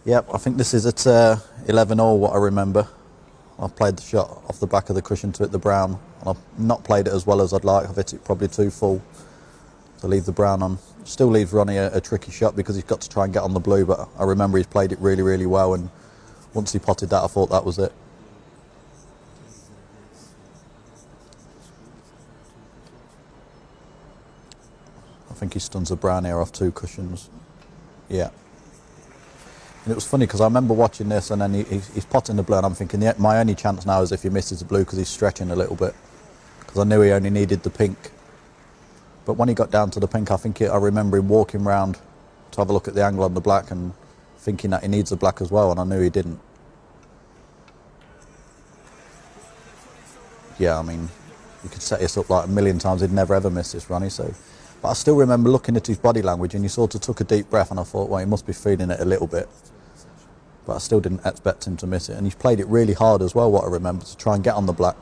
Yep, I think this is at 11 all, what I remember. I've played the shot off the back of the cushion to hit the brown, and I've not played it as well as I'd like. I've hit it probably too full to leave the brown on. Still leaves Ronnie a tricky shot because he's got to try and get on the blue, but I remember he's played it really, really well, and once he potted that, I thought that was it. I think he stuns the brown here off 2 cushions. Yeah. And it was funny because I remember watching this, and then he's potting the blue, and I'm thinking, yeah, my only chance now is if he misses the blue because he's stretching a little bit, because I knew he only needed the pink. But when he got down to the pink, I remember him walking round to have a look at the angle on the black and thinking that he needs the black as well, and I knew he didn't. Yeah, I mean, you could set this up like a million times, he'd never ever miss this, Ronnie. So, but I still remember looking at his body language, and he sort of took a deep breath, and I thought, well, he must be feeling it a little bit. But I still didn't expect him to miss it, and he's played it really hard as well, what I remember, to try and get on the black.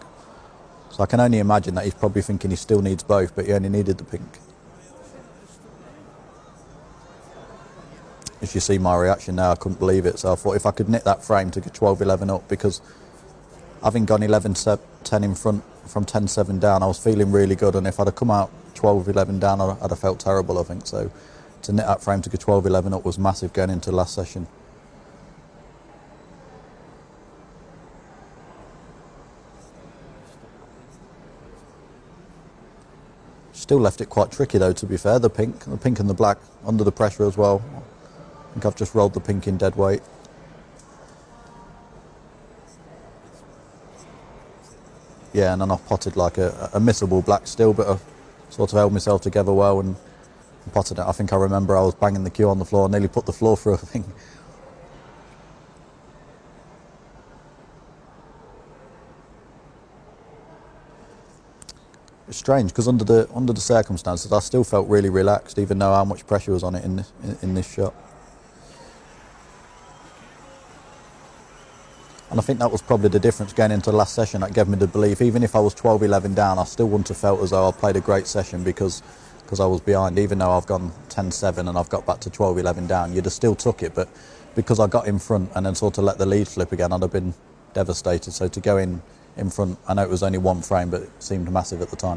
So I can only imagine that he's probably thinking he still needs both, but he only needed the pink. If you see my reaction now, I couldn't believe it. So I thought if I could knit that frame to get 12-11 up, because having gone 11-10 in front from 10-7 down, I was feeling really good, and if I'd have come out 12-11 down, I'd have felt terrible, I think. So to knit that frame to get 12-11 up was massive going into last session. Still left it quite tricky though, to be fair, the pink and the black under the pressure as well. I think I've just rolled the pink in dead weight. Yeah, and then I've potted like a missable black still, but I've sort of held myself together well and potted it. I think I remember I was banging the cue on the floor, nearly put the floor through, I think. It's strange because under the circumstances, I still felt really relaxed, even though how much pressure was on it in this shot. And I think that was probably the difference going into the last session. That gave me the belief, even if I was 12-11 down, I still wouldn't have felt as though I played a great session because I was behind. Even though I've gone 10-7 and I've got back to 12-11 down, you'd have still took it. But because I got in front and then sort of let the lead slip again, I'd have been devastated. So to go in front, I know it was only 1 frame, but it seemed massive at the time.